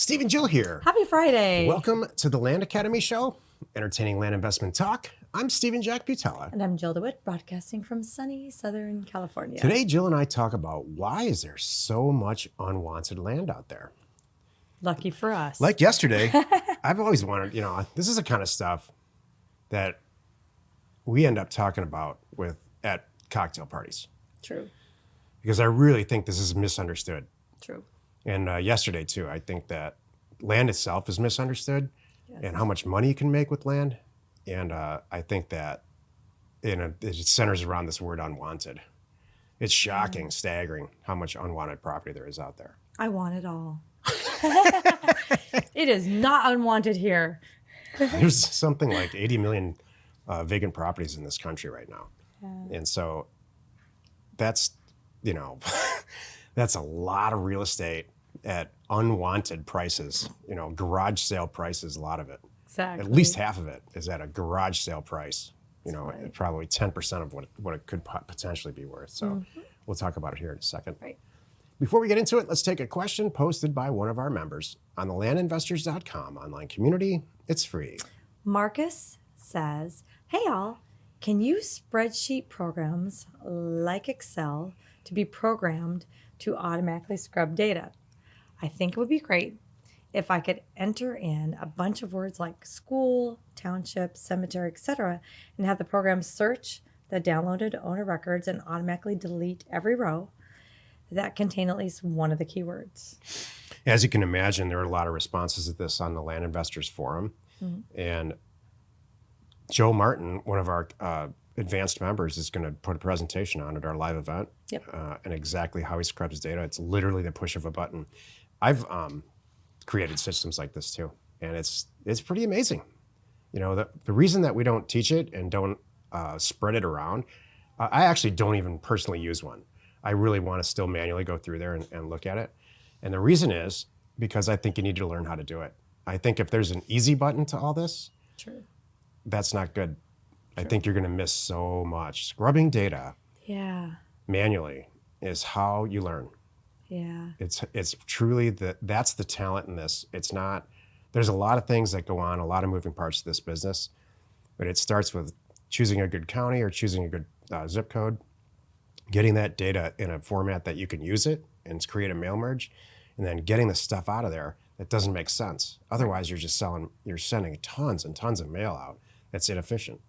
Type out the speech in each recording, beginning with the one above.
Steve and Jill here. Happy Friday. Welcome to the Land Academy Show, entertaining land investment talk. I'm Stephen Jack Butella. And I'm Jill DeWitt, broadcasting from sunny Southern California. Today, Jill and I talk about why is there so much unwanted land out there? Lucky for us. Like yesterday, I've always wanted, this is the kind of stuff that we end up talking about at cocktail parties. True. Because I really think this is misunderstood. True. And yesterday, too, I think that land itself is misunderstood. Yes. And how much money you can make with land. And I think that it centers around this word unwanted. It's shocking, staggering how much unwanted property there is out there. I want it all. It is not unwanted here. There's something like 80 million vacant properties in this country right now. Yeah. And so that's, that's a lot of real estate at unwanted prices, garage sale prices, a lot of it. Exactly. At least half of it is at a garage sale price, right. Probably 10% of what it could potentially be worth. So we'll talk about it here in a second. Right. Before we get into it, let's take a question posted by one of our members on the landinvestors.com online community. It's free. Marcus says, hey all, can you spreadsheet programs like Excel to be programmed to automatically scrub data? I think it would be great if I could enter in a bunch of words like school, township, cemetery, etc., and have the program search the downloaded owner records and automatically delete every row that contain at least one of the keywords. As you can imagine, there are a lot of responses to this on the Land Investors Forum. And Joe Martin, one of our advanced members, is going to put a presentation on at our live event. Yep. And exactly how he scrubs data. It's literally the push of a button. I've created systems like this too, and it's pretty amazing. The reason that we don't teach it and don't spread it around, I actually don't even personally use one. I really want to still manually go through there and look at it. And the reason is because I think you need to learn how to do it. I think if there's an easy button to all this, True. That's not good. True. I think you're going to miss so much. Scrubbing data manually is how you learn. Yeah. It's truly that's the talent in this. It's not, there's a lot of things that go on, a lot of moving parts to this business, but it starts with choosing a good county or choosing a good zip code, getting that data in a format that you can use it and create a mail merge, and then getting the stuff out of there that doesn't make sense. Otherwise, you're sending tons and tons of mail out that's inefficient.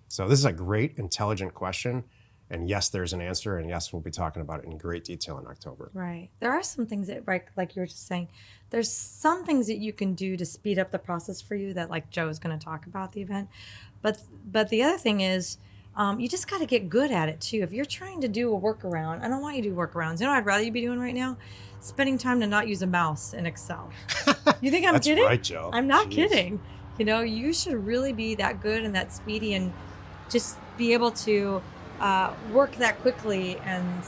So this is a great, intelligent question. And yes, there's an answer. And yes, we'll be talking about it in great detail in October. Right. There are some things that, like you were just saying, there's some things that you can do to speed up the process for you that, like Joe is going to talk about the event. But the other thing is, you just got to get good at it too. If you're trying to do a workaround, I don't want you to do workarounds. You know what I'd rather you be doing right now? Spending time to not use a mouse in Excel. You think I'm That's kidding? Right, Joe. I'm not Jeez. kidding. You should really be that good and that speedy and just be able to work that quickly, and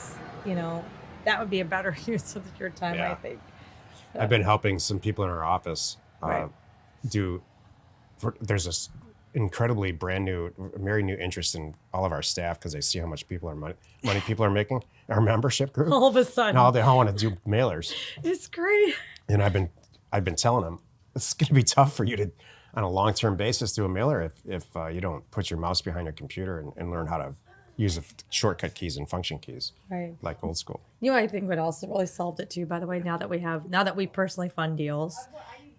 that would be a better use of your time. I think. So. I've been helping some people in our office there's this incredibly very new interest in all of our staff because they see how much money people are making. Our membership group. All of a sudden. Now they all want to do mailers. It's great. And I've been telling them it's going to be tough for you to, on a long-term basis, do a mailer if you don't put your mouse behind your computer and learn how to use the shortcut keys and function keys, right? Like old school. I think what also really solved it too, by the way, now that we personally fund deals,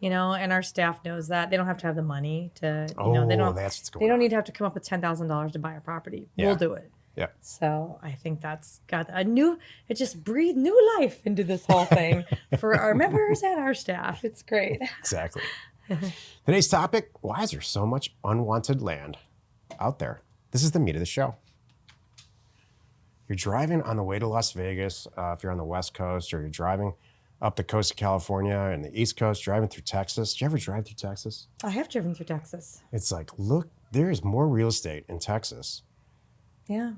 and our staff knows that they don't have to have the money to, they don't need to have to come up with $10,000 to buy a property. Yeah. We'll do it. Yeah. So I think that's got it just breathed new life into this whole thing for our members and our staff. It's great. Exactly. Today's topic, why is there so much unwanted land out there? This is the meat of the show. You're driving on the way to Las Vegas, if you're on the West Coast, or you're driving up the coast of California and the East Coast, driving through Texas. Did you ever drive through Texas? I have driven through Texas. It's like, look, there is more real estate in Texas. Yeah.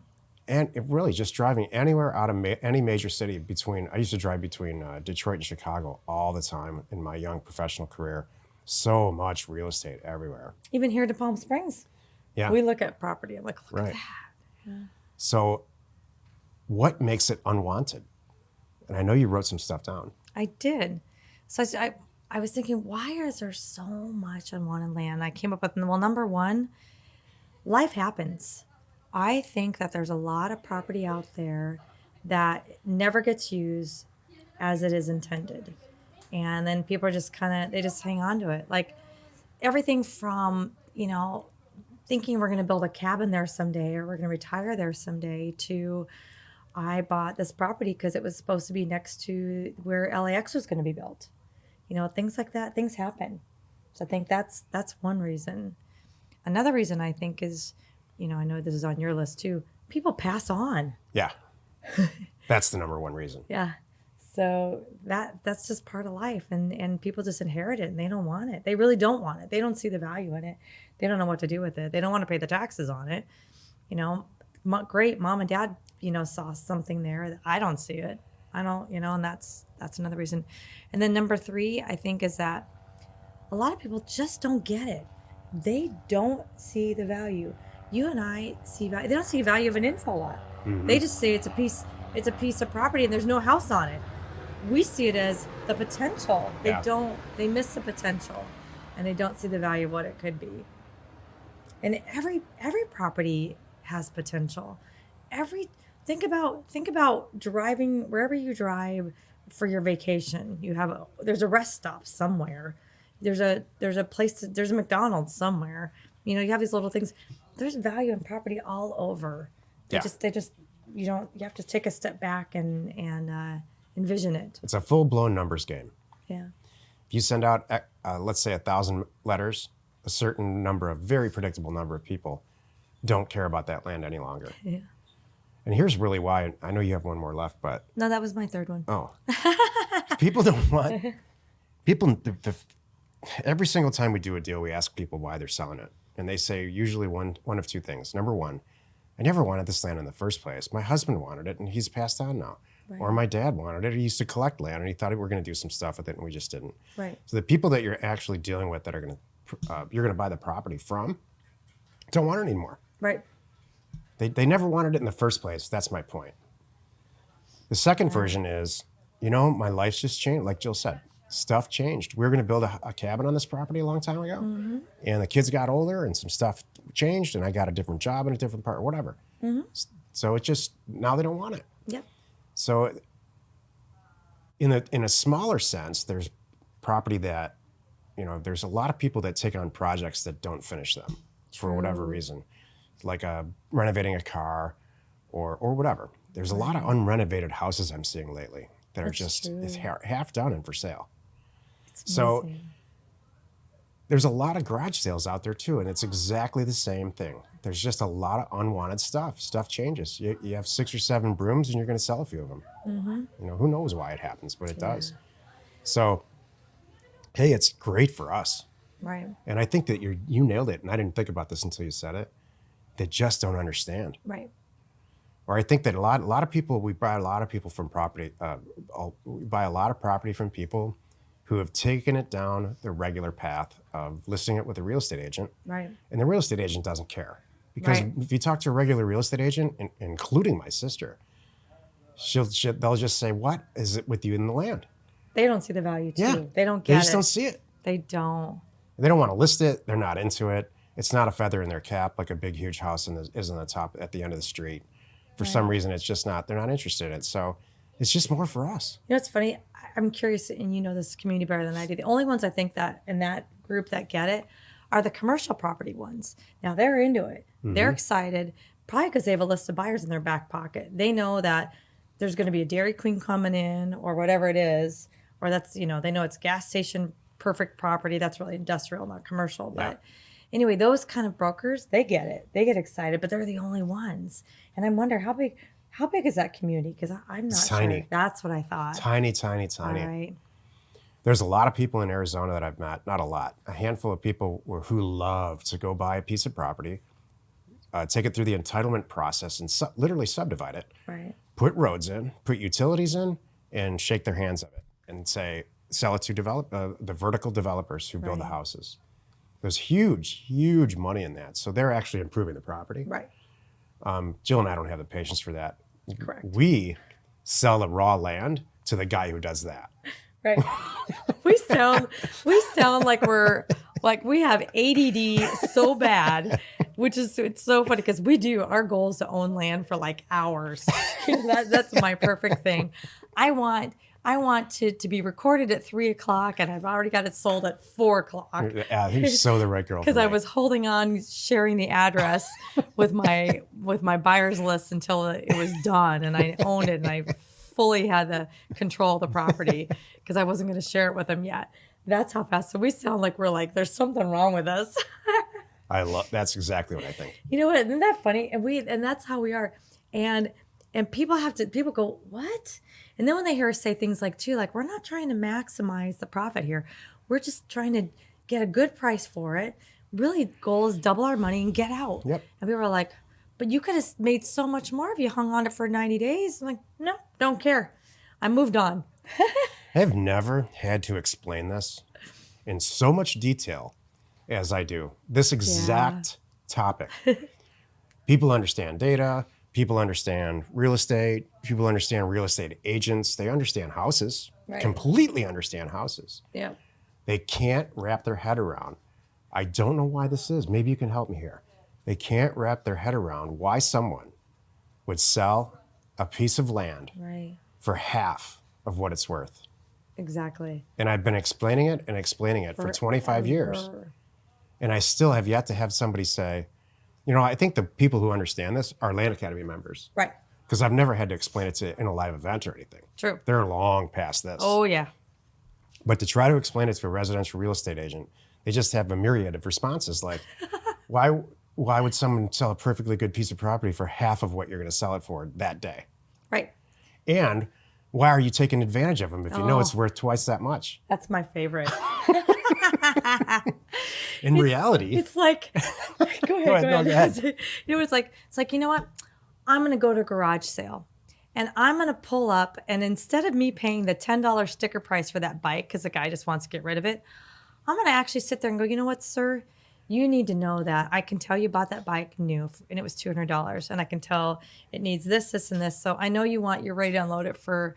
And it really just driving anywhere out of any major city I used to drive between Detroit and Chicago all the time in my young professional career. So much real estate everywhere. Even here to Palm Springs. Yeah. We look at property. I'm like, look at that. Yeah. So what makes it unwanted? And I know you wrote some stuff down. I did. So I was thinking, why is there so much unwanted land? I came up with, well, number one, life happens. I think that there's a lot of property out there that never gets used as it is intended. And then people are just they just hang on to it. Like everything from, thinking we're going to build a cabin there someday or we're going to retire there someday to I bought this property because it was supposed to be next to where LAX was going to be built. Things like that, things happen. So I think that's one reason. Another reason I think is, I know this is on your list too. People pass on. Yeah. That's the number one reason. Yeah. So that's just part of life, and people just inherit it and they don't want it. They really don't want it. They don't see the value in it. They don't know what to do with it. They don't want to pay the taxes on it. Great mom and dad, saw something there that I don't see it. I don't, and that's another reason. And then number three, I think, is that a lot of people just don't get it. They don't see the value. You and I see value. They don't see value of an info lot. Mm-hmm. They just say it's a piece of property and there's no house on it. We see it as the potential. They miss the potential and they don't see the value of what it could be. And every property has potential. Think about driving wherever you drive for your vacation. There's a rest stop somewhere. There's a place, there's a McDonald's somewhere. You have these little things. There's value in property all over. They just you have to take a step back and envision it. It's a full-blown numbers game. Yeah. If you send out, let's say 1,000 letters, a certain number, a very predictable number of people don't care about that land any longer. Yeah. And here's really why. I know you have one more left, but... No, that was my third one. Oh. People don't want... People... Every single time we do a deal, we ask people why they're selling it. And they say usually one of two things. Number one, I never wanted this land in the first place. My husband wanted it, and he's passed on now. Right. Or my dad wanted it. He used to collect land, and he thought we were going to do some stuff with it, and we just didn't. Right. So the people that you're actually dealing with that are going to you're going to buy the property from don't want it anymore. Right. They never wanted it in the first place. That's my point. The second version is, my life's just changed. Like Jill said, stuff changed. We were going to build a cabin on this property a long time ago. Mm-hmm. And the kids got older and some stuff changed and I got a different job in a different part, whatever. Mm-hmm. So it's just, now they don't want it. Yep. So in a smaller sense, there's property that, there's a lot of people that take on projects that don't finish them for whatever reason. Like renovating a car or whatever. There's a lot of unrenovated houses I'm seeing lately that are just half done and for sale. So there's a lot of garage sales out there too, and it's exactly the same thing. There's just a lot of unwanted stuff. Stuff changes. You have 6 or 7 brooms and you're going to sell a few of them. Mm-hmm. Who knows why it happens, but it does. So, hey, it's great for us. Right. And I think that you nailed it, and I didn't think about this until you said it. They just don't understand. Right. Or I think that a lot of people, we buy a lot of people from property, we buy a lot of property from people who have taken it down the regular path of listing it with a real estate agent. Right. And the real estate agent doesn't care. Because if you talk to a regular real estate agent, including my sister, they'll just say, what is it with you in the land? They don't see the value too. Yeah. They don't get it. They just don't see it. They don't. They don't want to list it. They're not into it. It's not a feather in their cap like a big, huge house is on the top at the end of the street. For some reason, it's just not, they're not interested in it. So it's just more for us. It's funny. I'm curious, and you know this community better than I do. The only ones I think that in that group that get it are the commercial property ones. Now they're into it. Mm-hmm. They're excited, probably because they have a list of buyers in their back pocket. They know that there's going to be a Dairy Queen coming in or whatever it is, or that's, they know it's gas station perfect property. That's really industrial, not commercial. Yeah. But anyway, those kind of brokers, they get it. They get excited, but they're the only ones. And I wonder how big is that community? Because I'm not tiny. sure. That's what I thought. Tiny. All right. There's a lot of people in Arizona that I've met, not a lot, a handful of people who love to go buy a piece of property, take it through the entitlement process and literally subdivide it, right? Put roads in, put utilities in, and shake their hands of it and sell it to the vertical developers who build the houses. There's huge money in that. So they're actually improving the property. Right. Jill and I don't have the patience for that. Correct. We sell the raw land to the guy who does that. Right. We sound like we have ADD so bad, which is it's so funny because we do. Our goal is to own land for like hours. That's my perfect thing. I want to be recorded at 3:00, and I've already got it sold at 4:00. Yeah, you're so the right girl. Because I was holding on, sharing the address with my buyer's list until it was done, and I owned it, and I fully had the control of the property because I wasn't going to share it with them yet. That's how fast. So we sound like we're like there's something wrong with us. That's exactly what I think. You know what? Isn't that funny? And that's how we are. And people go, what? And then when they hear us say things like too, like we're not trying to maximize the profit here. We're just trying to get a good price for it. Really, goal is double our money and get out. Yep. And people are like, but you could have made so much more if you hung on it for 90 days. I'm like, no, don't care. I moved on. I've never had to explain this in so much detail as I do. This exact topic. People understand data. People understand real estate. People understand real estate agents. They understand houses. Right. Completely understand houses. Yeah. They can't wrap their head around. I don't know why this is. Maybe you can help me here. They can't wrap their head around why someone would sell a piece of land Right. for half of what it's worth. Exactly. And I've been explaining it for 25 years. And I still have yet to have somebody say, I think the people who understand this are Land Academy members. Right. Because I've never had to explain it in a live event or anything. True. They're long past this. Oh, yeah. But to try to explain it to a residential real estate agent, they just have a myriad of responses like, why would someone sell a perfectly good piece of property for half of what you're going to sell it for that day? Right. And why are you taking advantage of them if you know it's worth twice that much? That's my favorite. In reality, it's like, go ahead. No, go ahead. It's like, you know what? I'm going to go to a garage sale and I'm going to pull up, and instead of me paying the $10 sticker price for that bike, because the guy just wants to get rid of it, I'm going to actually sit there and go, you know what, sir? You need to know that I can tell you bought that bike new and it was $200, and I can tell it needs this, this, and this. So I know you're ready to unload it for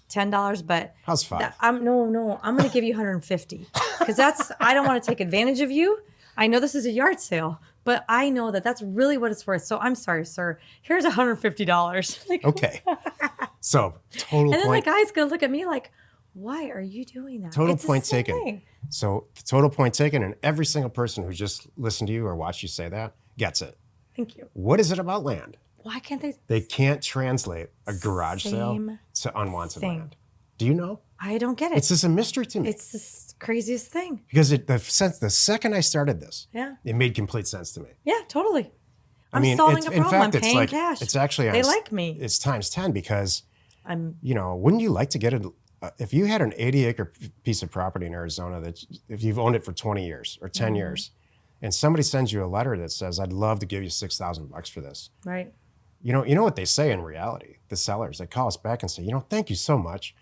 $10, but how's five? I'm going to give you $150 because I don't want to take advantage of you. I know this is a yard sale, but I know that that's really what it's worth. So I'm sorry, sir. Here's $150. Like, okay. So total and then point. the guy's going to look at me like, why are you doing that? Total It's the point same taken. thing. So the total point taken, and every single person who just listened to you or watched you say that gets it. Thank you. What is it about land? Why can't they? They can't translate a garage sale Same to unwanted thing. land. Do you know? I don't get it. It's just a mystery to me. It's the craziest thing. Because the second I started this, Yeah. it made complete sense to me. Yeah, totally. I mean, solving it's, a in problem. fact, I'm it's paying like cash. it's actually They like me. It's times 10 because I'm wouldn't you like to get if you had an 80-acre piece of property in Arizona that if you've owned it for 20 years or 10 years, and somebody sends you a letter that says, "I'd love to give you $6,000 for this." right. You know what they say in reality. The sellers, they call us back and say, "Thank you so much.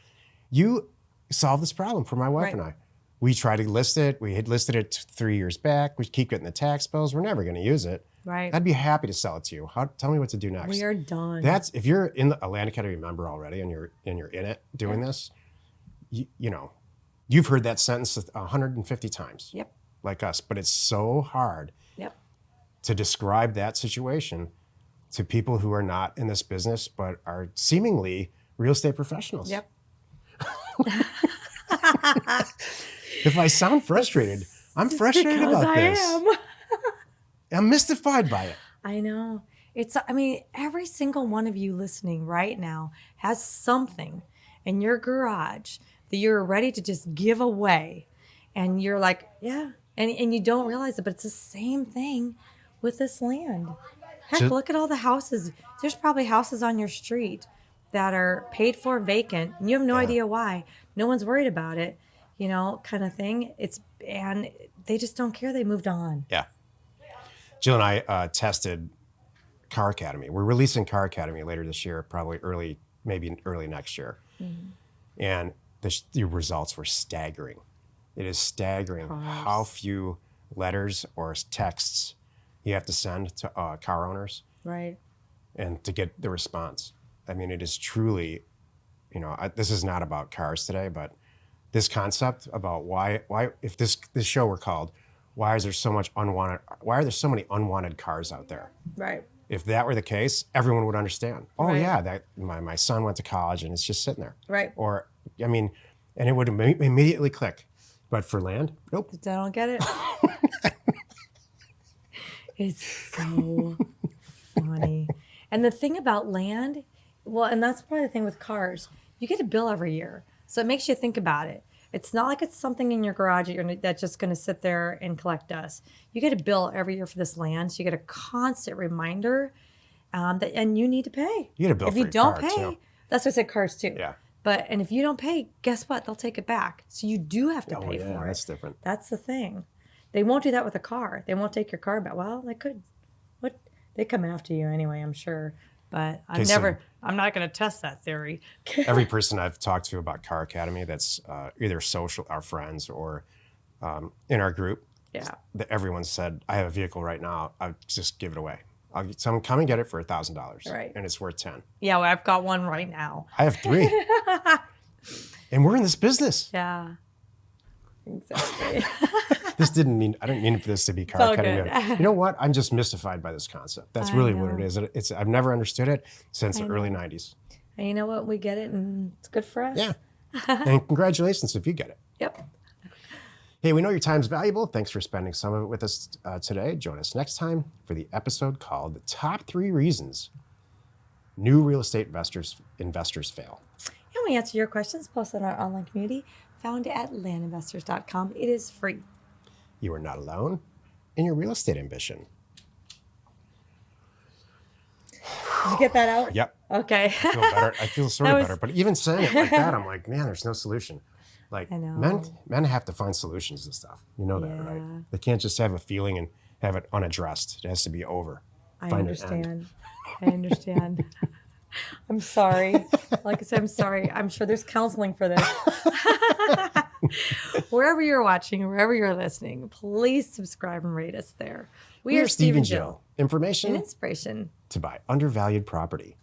You solved this problem for my wife Right. and I. We tried to list it. We had listed it 3 years back. We keep getting the tax bills. We're never going to use it. Right. I'd be happy to sell it to you. Tell me what to do next." We are done. That's if you're a Land Academy member already and you're in it doing this, you've heard that sentence 150 times. Yep. Like us, but it's so hard Yep. to describe that situation to people who are not in this business but are seemingly real estate professionals. Yep. If I sound frustrated, I'm frustrated Because about this. I am. I'm mystified by it. I know. Every single one of you listening right now has something in your garage that you're ready to just give away. And you're like, yeah. And you don't realize it, but it's the same thing with this land. Heck, look at all the houses. There's probably houses on your street that are paid for vacant, and you have no idea why. No one's worried about it, kind of thing. And they just don't care. They moved on. Yeah. Jill and I tested Car Academy. We're releasing Car Academy later this year, probably maybe early next year. Mm-hmm. And the results were staggering. It is staggering how few letters or texts you have to send to car owners. Right. And to get the response. I mean, it is truly, this is not about cars today, but this concept about why if this show were called, why are there so many unwanted cars out there? Right. If that were the case, everyone would understand. Oh Right. yeah, that my son went to college and it's just sitting there. Right. Or I mean, and it would immediately click. But for land, nope. I don't get it. It's so funny. And the thing about land, well, and that's probably the thing with cars, you get a bill every year. So it makes you think about it. It's not like it's something in your garage that's just going to sit there and collect dust. You get a bill every year for this land. So you get a constant reminder and you need to pay. You get a bill if for you your don't car, pay, too. that's what I said cars too. Yeah. And if you don't pay, guess what? They'll take it back. So you do have to pay for it. That's different. That's the thing. They won't do that with a car. They won't take your car back. Well, they could. What? They come after you anyway, I'm sure. But I'm not going to test that theory. Every person I've talked to about Car Academy that's either our friends or in our group, Yeah. Everyone said, I have a vehicle right now. I'll just give it away. Someone come and get it for $1,000. Right. And it's worth 10. Yeah, well, I've got one right now. I have 3. And we're in this business. Yeah. Exactly. I didn't mean for this to be Car all Academy. good. You know what? I'm just mystified by this concept. That's really what it is. I've never understood it since the early 90s. And you know what? We get it, and it's good for us. Yeah. And congratulations if you get it. Yep. Hey, we know your time's valuable. Thanks for spending some of it with us today. Join us next time for the episode called The Top 3 Reasons New Real Estate Investors Fail. And we answer your questions posted on our online community found at landinvestors.com. It is free. You are not alone in your real estate ambition. Did you get that out? Yep. Okay. I feel better. I feel sort of better. But even saying it like that, I'm like, man, there's no solution. Like I know. men have to find solutions to stuff. You know that, right? Yeah. They can't just have a feeling and have it unaddressed. It has to be over. I Find an end. understand. I understand. I'm sorry. Like I said, I'm sorry. I'm sure there's counseling for this. Wherever you're watching, wherever you're listening, please subscribe and rate us there. We are Steve and Jill. Jill. Information And inspiration. to buy undervalued property.